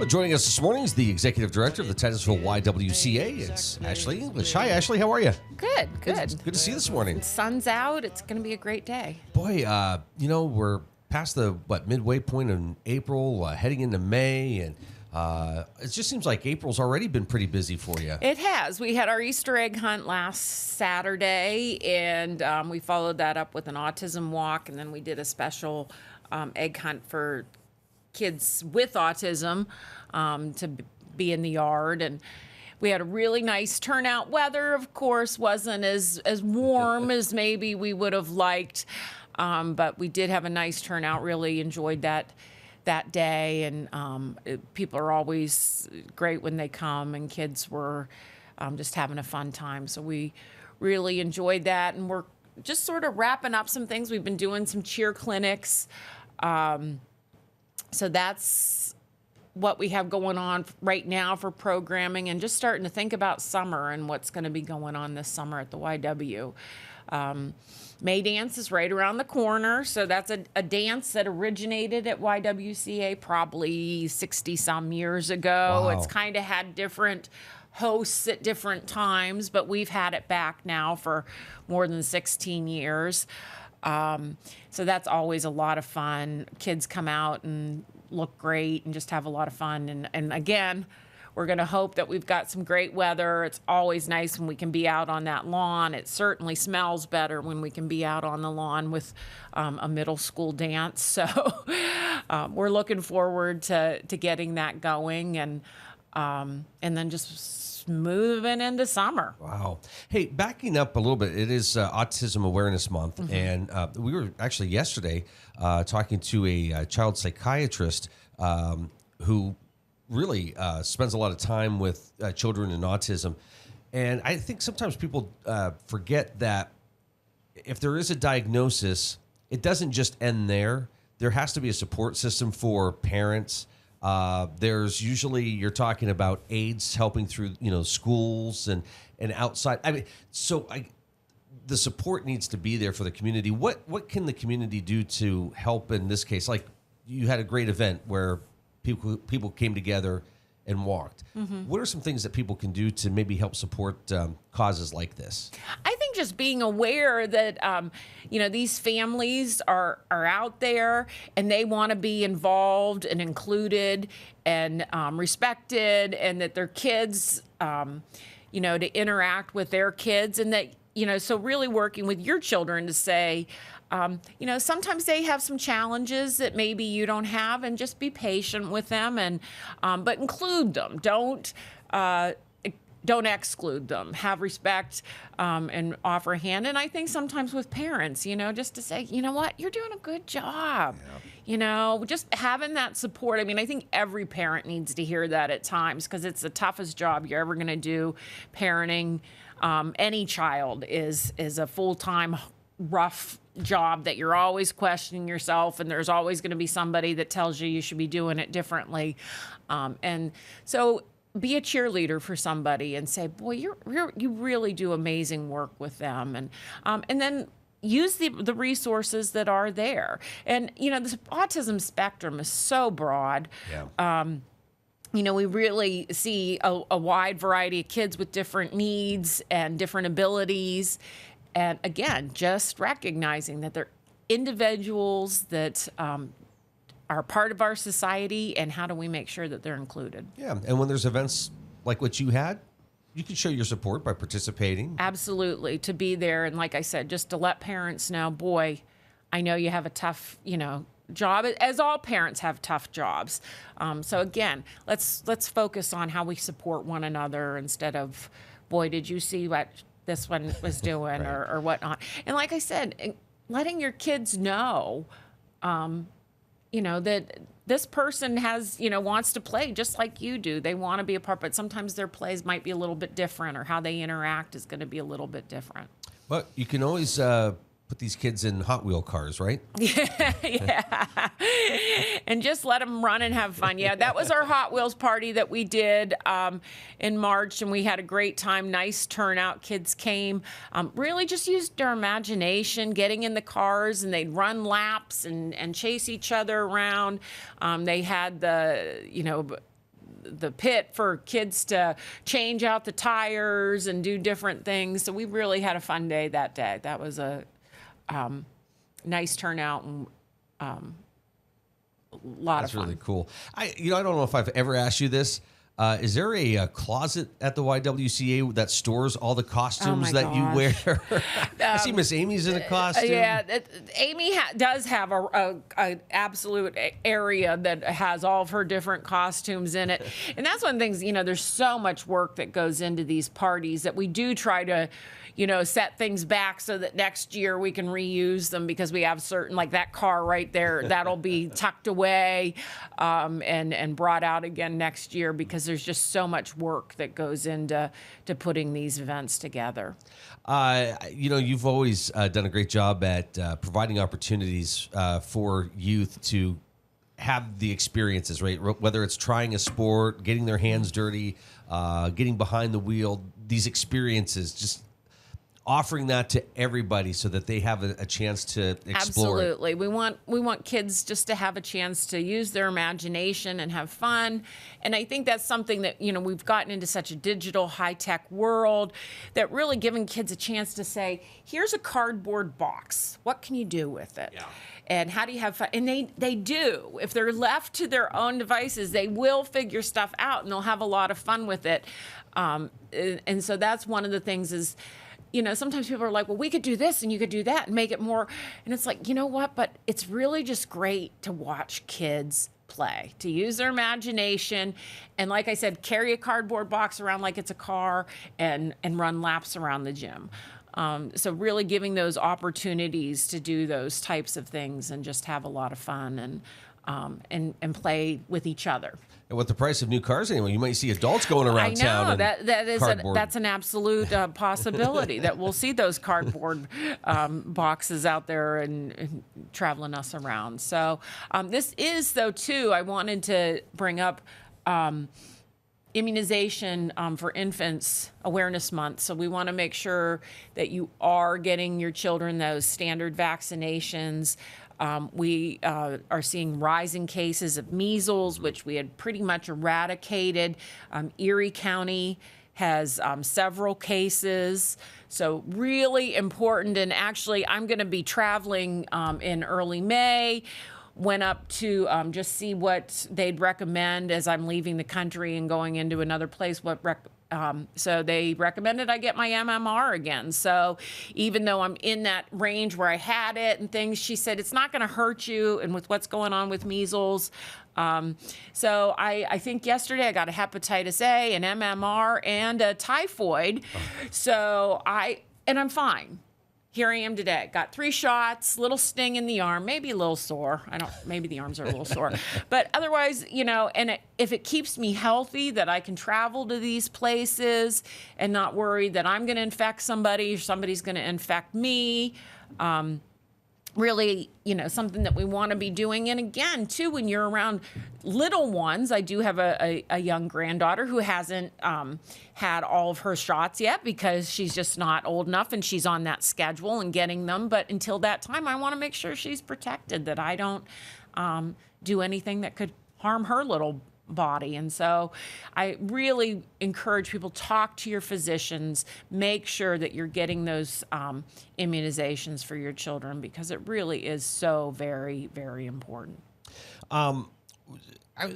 Well, joining us this morning is the Executive Director of the Titusville YWCA. It's Ashleigh English. Hi, Ashley. How are you? Good. Good to see you this morning. The sun's out. It's going to be a great day. Boy, we're past the midway point in April, heading into May, and it just seems like April's already been pretty busy for you. It has. We had our Easter egg hunt last Saturday, and we followed that up with an autism walk, and then we did a special egg hunt for kids with autism to be in the yard. And we had a really nice turnout. Weather, of course, wasn't as warm as maybe we would have liked, but we did have a nice turnout. Really enjoyed that day, and people are always great when they come, and kids were just having a fun time. So we really enjoyed that, and we're just sort of wrapping up some things. We've been doing some cheer clinics. So that's what we have going on right now for programming, and just starting to think about summer and what's going to be going on this summer at the YW. May Dance is right around the corner, so that's a dance that originated at YWCA probably 60-some years ago. Wow. It's kind of had different hosts at different times, but we've had it back now for more than 16 years. So that's always a lot of fun. Kids come out and look great and just have a lot of fun. And again, we're going to hope that we've got some great weather. It's always nice when we can be out on that lawn. It certainly smells better when we can be out on the lawn with a middle school dance. So we're looking forward to getting that going, and then just moving into summer. Wow. Hey, backing up a little bit, it is Autism Awareness Month, and we were actually yesterday talking to a child psychiatrist who really spends a lot of time with children and autism. And I think sometimes people forget that if there is a diagnosis, it doesn't just end there. There has to be a support system for parents. There's usually, you're talking about aides helping through, schools and outside. I mean, the support needs to be there for the community. What can the community do to help in this case? Like, you had a great event where people came together and walked. What are some things that people can do to maybe help support causes like this? I think just being aware that, these families are out there and they want to be involved and included and respected, and that their kids, to interact with their kids, and that, so really working with your children to say, sometimes they have some challenges that maybe you don't have, and just be patient with them, and but include them. Don't exclude them. Have respect and offer a hand. And I think sometimes with parents, just to say, you know what, you're doing a good job. Yeah. Just having that support. I mean, I think every parent needs to hear that at times, because it's the toughest job you're ever going to do. Parenting any child is a full-time, rough job that you're always questioning yourself, and there's always going to be somebody that tells you should be doing it differently. And so be a cheerleader for somebody and say, boy, you really do amazing work with them. And then use the resources that are there. And, the autism spectrum is so broad. Yeah. We really see a wide variety of kids with different needs and different abilities. And again, just recognizing that they're individuals that are part of our society, and how do we make sure that they're included? Yeah, and when there's events like what you had, you can show your support by participating. Absolutely, to be there. And like I said, just to let parents know, boy, I know you have a tough, job, as all parents have tough jobs. So again, let's focus on how we support one another, instead of, boy, did you see what this one was doing right, or whatnot. And like I said, letting your kids know, that this person has, wants to play just like you do. They want to be a part, but sometimes their plays might be a little bit different, or how they interact is going to be a little bit different. Well, you can always put these kids in Hot Wheel cars, right? Yeah. And just let them run and have fun. Yeah, that was our Hot Wheels party that we did in March, and we had a great time. Nice turnout. Kids came, really just used their imagination, getting in the cars, and they'd run laps and chase each other around. They had the, the pit for kids to change out the tires and do different things. So we really had a fun day that day. That was a nice turnout and a lot of fun. That's really cool. I don't know if I've ever asked you this. Is there a closet at the YWCA that stores all the costumes that you wear? I see Miss Amy's in a costume. Yeah, Amy does have a absolute area that has all of her different costumes in it. And that's one of the things, there's so much work that goes into these parties that we do try to, set things back so that next year we can reuse them, because we have certain, like that car right there, that'll be tucked away and brought out again next year, because there's just so much work that goes into putting these events together. You've always done a great job at providing opportunities for youth to have the experiences, right? Whether it's trying a sport, getting their hands dirty, getting behind the wheel, these experiences, just offering that to everybody so that they have a chance to explore. Absolutely. We want kids just to have a chance to use their imagination and have fun. And I think that's something that, we've gotten into such a digital high-tech world, that really giving kids a chance to say, here's a cardboard box. What can you do with it? Yeah. And how do you have fun? And they do. If they're left to their own devices, they will figure stuff out, and they'll have a lot of fun with it. And so that's one of the things is, sometimes people are like, well, we could do this and you could do that and make it more. And it's like, you know what? But it's really just great to watch kids play, to use their imagination. And like I said, carry a cardboard box around like it's a car and run laps around the gym. So really giving those opportunities to do those types of things and just have a lot of fun and play with each other. And with the price of new cars, anyway, you might see adults going around town. I know that's an absolute possibility that we'll see those cardboard boxes out there and traveling us around. So this is, though, too, I wanted to bring up immunization for infants awareness month. So we want to make sure that you are getting your children those standard vaccinations. We are seeing rising cases of measles, which we had pretty much eradicated. Erie County has several cases. So really important. And actually, I'm going to be traveling in early May. Went up to just see what they'd recommend as I'm leaving the country and going into another place. So they recommended I get my MMR again. So even though I'm in that range where I had it and things, she said, it's not going to hurt you. And with what's going on with measles. So I think yesterday I got a hepatitis A, an MMR, and a typhoid. So I'm fine. Here I am today. Got 3 shots, little sting in the arm, maybe a little sore. Maybe the arms are a little sore. But otherwise, if it keeps me healthy, that I can travel to these places and not worry that I'm going to infect somebody or somebody's going to infect me. Really, something that we want to be doing. And again, too, when you're around little ones, I do have a young granddaughter who hasn't had all of her shots yet because she's just not old enough and she's on that schedule and getting them. But until that time, I want to make sure she's protected, that I don't do anything that could harm her little body. And so I really encourage people, talk to your physicians, make sure that you're getting those immunizations for your children, because it really is so very, very important.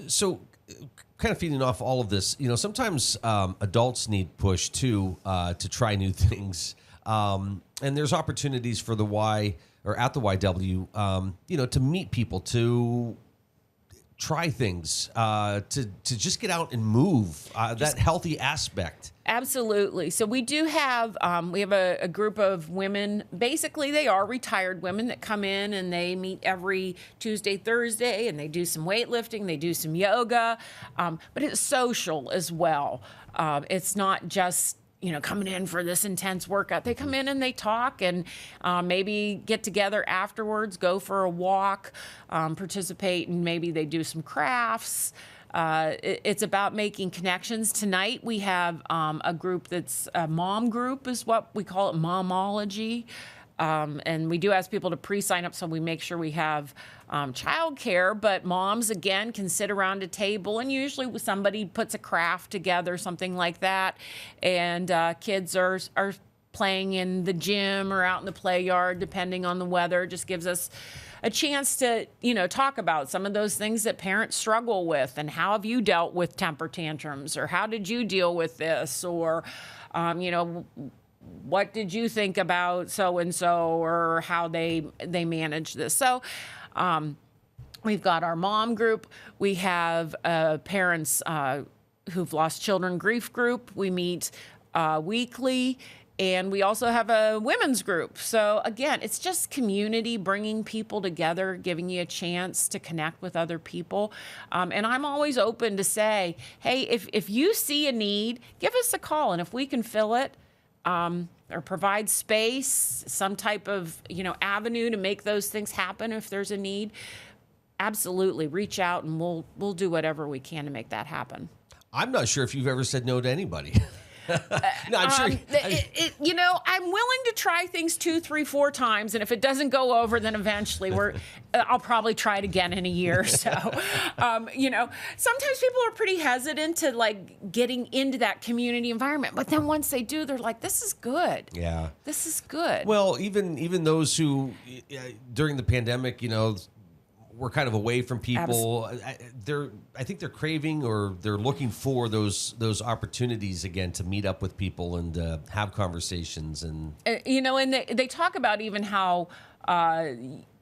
So kind of feeding off all of this, sometimes adults need push too, to try new things. And there's opportunities for the Y or at the YW, to meet people, to try things, to just get out and move, that healthy aspect. Absolutely. So we do have a group of women. Basically, they are retired women that come in and they meet every Tuesday, Thursday, and they do some weightlifting, they do some yoga, but it's social as well. It's not just coming in for this intense workout. They come in and they talk and maybe get together afterwards, go for a walk, participate, and maybe they do some crafts. It's about making connections. Tonight we have a group that's a mom group, is what we call it, Momology. And we do ask people to pre-sign up so we make sure we have childcare. But moms, again, can sit around a table, and usually somebody puts a craft together, something like that. And kids are playing in the gym or out in the play yard, depending on the weather. It just gives us a chance to, talk about some of those things that parents struggle with, and how have you dealt with temper tantrums, or how did you deal with this, or, what did you think about so-and-so, or how they manage this. So we've got our mom group. We have parents who've lost children grief group. We meet weekly. And we also have a women's group. So again, it's just community, bringing people together, giving you a chance to connect with other people. And I'm always open to say, hey, if you see a need, give us a call. And if we can fill it, or provide space, some type of, avenue to make those things happen if there's a need, absolutely reach out, and we'll do whatever we can to make that happen. I'm not sure if you've ever said no to anybody. No, I'm sure. I'm willing to try things 2, 3, 4 times, and if it doesn't go over, then eventually I'll probably try it again in a year or so. Sometimes people are pretty hesitant to getting into that community environment, but then once they do, they're like, "This is good. Yeah, this is good." Well, even those who during the pandemic, we're kind of away from people. I think they're craving, or they're looking for those opportunities again to meet up with people and have conversations. And and they talk about even how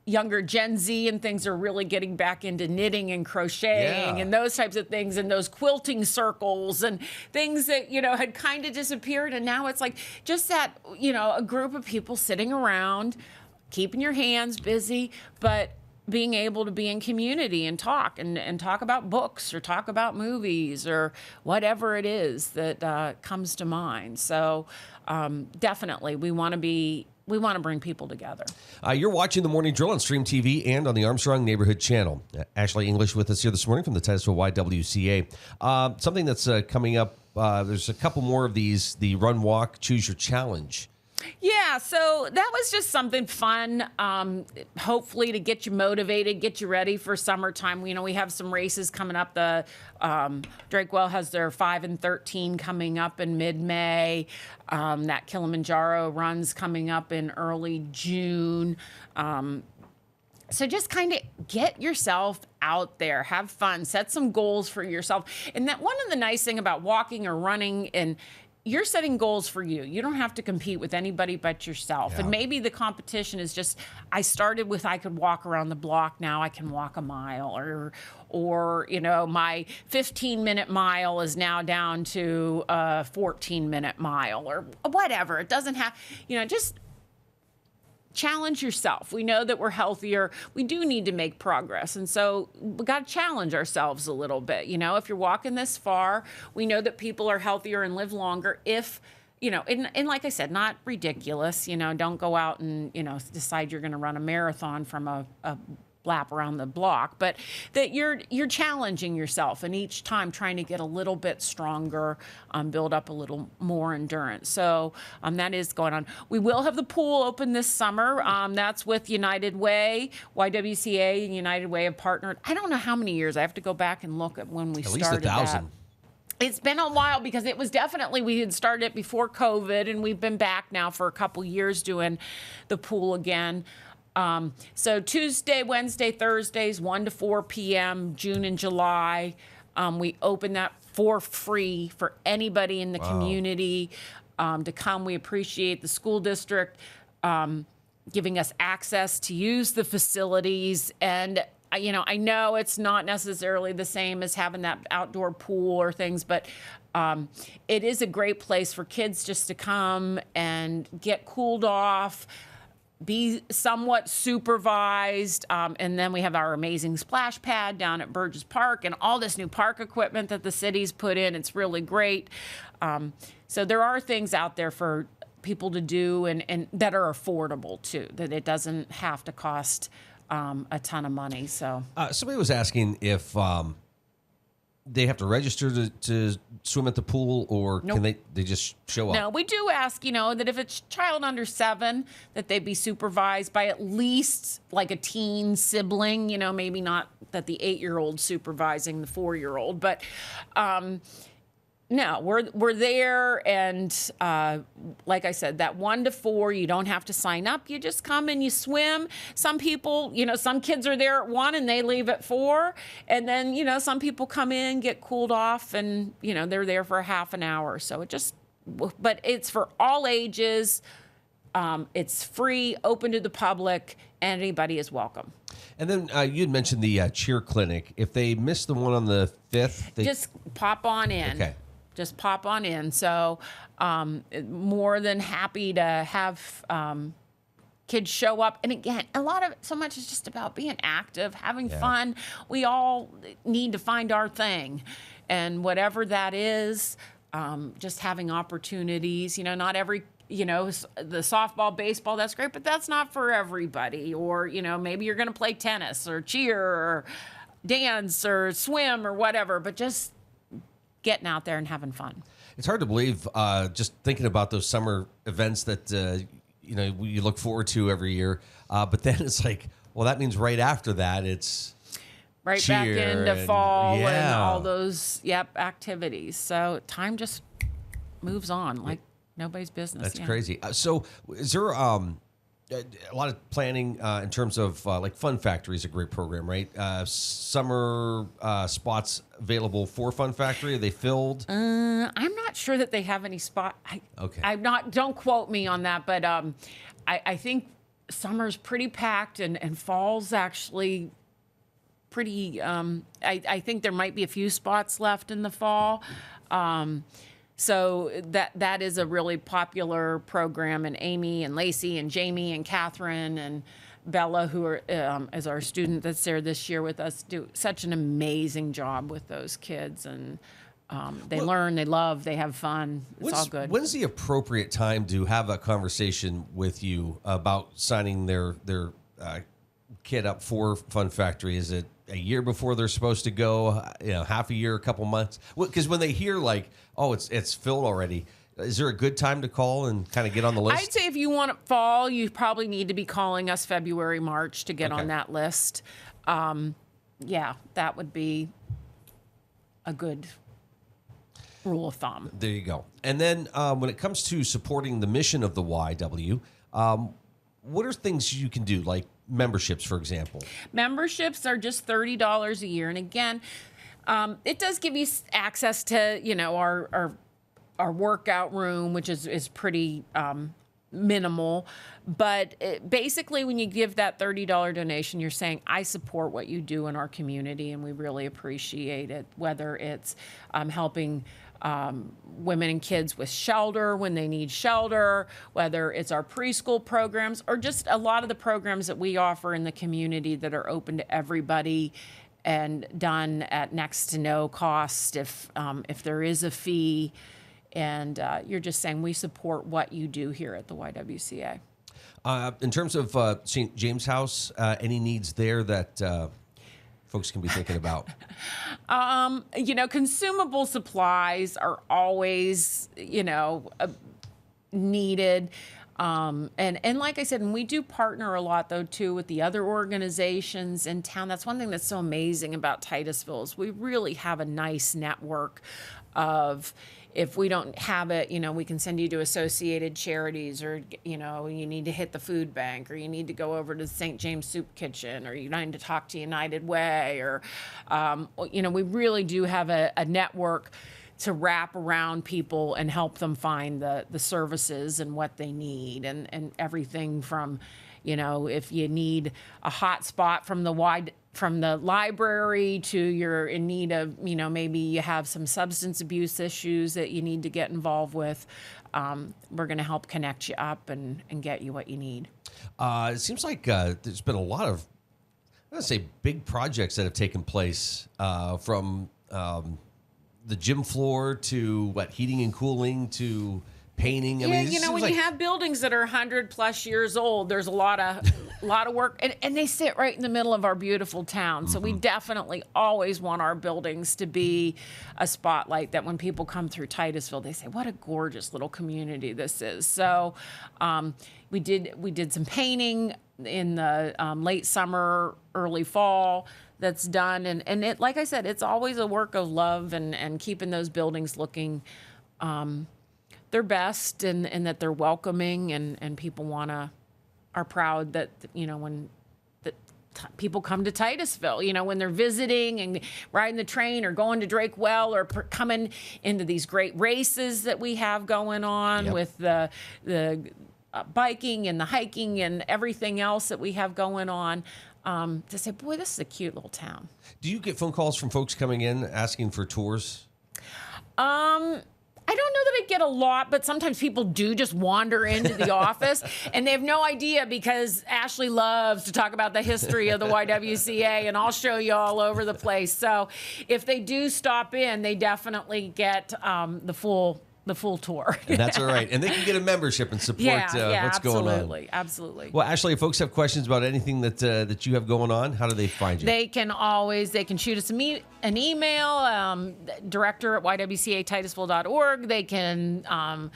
younger Gen Z and things are really getting back into knitting and crocheting and those types of things, and those quilting circles and things that had kind of disappeared, and now it's like just that a group of people sitting around, keeping your hands busy, but being able to be in community and talk about books, or talk about movies, or whatever it is that comes to mind. So definitely we want to bring people together. You're watching The Morning Drill on Stream TV and on the Armstrong Neighborhood Channel. Ashleigh English with us here this morning from the Titusville YWCA. Something that's coming up, there's a couple more of these, the Run, Walk, Choose Your Challenge. Yeah, so that was just something fun, hopefully to get you motivated, get you ready for summertime. We have some races coming up. The Drakewell has their 5 and 13 coming up in mid-May. That Kilimanjaro run's coming up in early June. So just kind of get yourself out there, have fun, set some goals for yourself. And that one of the nice thing about walking or running, and you're setting goals for you. You don't have to compete with anybody but yourself. Yeah. And maybe the competition is just, I started with I could walk around the block, now I can walk a mile, or my 15-minute mile is now down to a 14-minute mile, or whatever. It doesn't have, just challenge yourself. We know that we're healthier. We do need to make progress. And so we got to challenge ourselves a little bit. If you're walking this far, we know that people are healthier and live longer if, and like I said, not ridiculous, don't go out and, decide you're going to run a marathon from a lap around the block, but that you're challenging yourself, and each time trying to get a little bit stronger, build up a little more endurance. So that is going on. We will have the pool open this summer. That's with United Way, YWCA and United Way have partnered. I don't know how many years. I have to go back and look at when we started. At least 1,000. It's been a while, because it was definitely, we had started it before COVID, and we've been back now for a couple years doing the pool again. So Tuesday, Wednesday, Thursdays, 1 to 4 p.m., June and July. We open that for free for anybody in the community to come. We appreciate the school district giving us access to use the facilities. And, I know it's not necessarily the same as having that outdoor pool or things, but it is a great place for kids just to come and get cooled off, be somewhat supervised, and then we have our amazing splash pad down at Burgess Park and all this new park equipment that the city's put in. It's really great. So there are things out there for people to do and that are affordable too, that it doesn't have to cost a ton of money. So somebody was asking if they have to register to swim at the pool, or Nope. can they just show up? No, we do ask, that if it's child under 7, that they be supervised by at least like a teen sibling, maybe not that the 8-year-old supervising the 4-year-old, but no, we're there, and like I said, that 1 to 4, you don't have to sign up. You just come and you swim. Some people, some kids are there at 1 and they leave at 4, and then some people come in, get cooled off, and they're there for a half an hour. So but it's for all ages. It's free, open to the public, and anybody is welcome. And then you had mentioned the cheer clinic. If they miss the one on the 5th, just pop on in. Okay. Just pop on in. So more than happy to have kids show up. And again, so much is just about being active, having fun. We all need to find our thing. And whatever that is, just having opportunities, not every, the softball, baseball, that's great, but that's not for everybody. Or, maybe you're going to play tennis or cheer or dance or swim or whatever, but just getting out there and having fun. It's hard to believe, just thinking about those summer events that you look forward to every year. But then it's like, well, that means right after that, it's right back into fall yeah. and all those activities. So time just moves on like nobody's business. That's crazy. So is there a lot of planning in terms of like Fun Factory is a great program, right? Summer spots available for Fun Factory. Are they filled? I'm not sure that they have any spot. Okay. Don't quote me on that, but I think summer's pretty packed and fall's actually pretty. I think there might be a few spots left in the fall. So that is a really popular program, and Amy and Lacey and Jamie and Catherine and Bella, who are is our student that's there this year with us, do such an amazing job with those kids, and they learn, they love, they have fun. It's all good. When's the appropriate time to have a conversation with you about signing their kid up for Fun Factory? Is it a year before they're supposed to go, half a year, a couple months? Because when they hear like, oh, it's filled already, is there a good time to call and kind of get on the list? I'd say if you want it fall, you probably need to be calling us February, March to get on that list. That would be a good rule of thumb. There you go. And then when it comes to supporting the mission of the YW, what are things you can do, like memberships, for example? Memberships are just $30 a year. And again, it does give you access to, our workout room, which is pretty minimal. But basically, when you give that $30 donation, you're saying, I support what you do in our community, and we really appreciate it, whether it's helping women and kids with shelter when they need shelter, whether it's our preschool programs, or just a lot of the programs that we offer in the community that are open to everybody and done at next to no cost if there is a fee. And you're just saying we support what you do here at the YWCA. In terms of St. James House, any needs there that folks can be thinking about? Consumable supplies are always, needed. And like I said, and we do partner a lot, though, too, with the other organizations in town. That's one thing that's so amazing about Titusville is we really have a nice network of, if we don't have it, we can send you to Associated Charities, or, you need to hit the food bank, or you need to go over to the St. James Soup Kitchen, or you need to talk to United Way, or, we really do have a network to wrap around people and help them find the services and what they need, and everything from, if you need a hot spot from the library to you're in need of, maybe you have some substance abuse issues that you need to get involved with. We're going to help connect you up and get you what you need. It seems like there's been a lot of, I'm going to say, big projects that have taken place from the gym floor to heating and cooling to painting. I Yeah, mean, it you know, seems when like you have buildings that are 100+ years old, there's a lot of work, and they sit right in the middle of our beautiful town. So we definitely always want our buildings to be a spotlight that when people come through Titusville, they say, "What a gorgeous little community this is." So we did some painting in the late summer, early fall. That's done, and it, like I said, it's always a work of love and keeping those buildings looking their best, and that they're welcoming, and people are proud that, you know, when people come to Titusville, you know, when they're visiting and riding the train or going to Drake Well or coming into these great races that we have going on with the biking and the hiking and everything else that we have going on. To say, boy, this is a cute little town. Do you get phone calls from folks coming in asking for tours? I don't know that I get a lot, but sometimes people do just wander into the office and they have no idea, because Ashleigh loves to talk about the history of the YWCA, and I'll show you all over the place. So if they do stop in, they definitely get the full tour. And that's all right. And they can get a membership and support what's going on. Absolutely. Well, Ashleigh, if folks have questions about anything that you have going on, how do they find you? They can shoot us an email, director@ywcatitusville.org. They can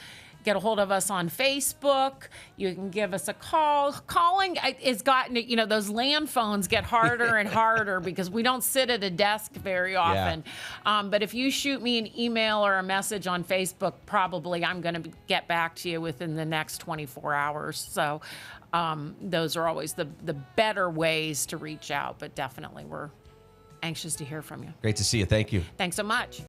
get a hold of us on Facebook. You can give us a call. Calling has gotten, you know, those land phones get harder and harder because we don't sit at a desk very often. But if you shoot me an email or a message on Facebook, probably I'm going to get back to you within the next 24 hours. So those are always the better ways to reach out, but definitely we're anxious to hear from you. Great to see you. Thank you. Thanks so much.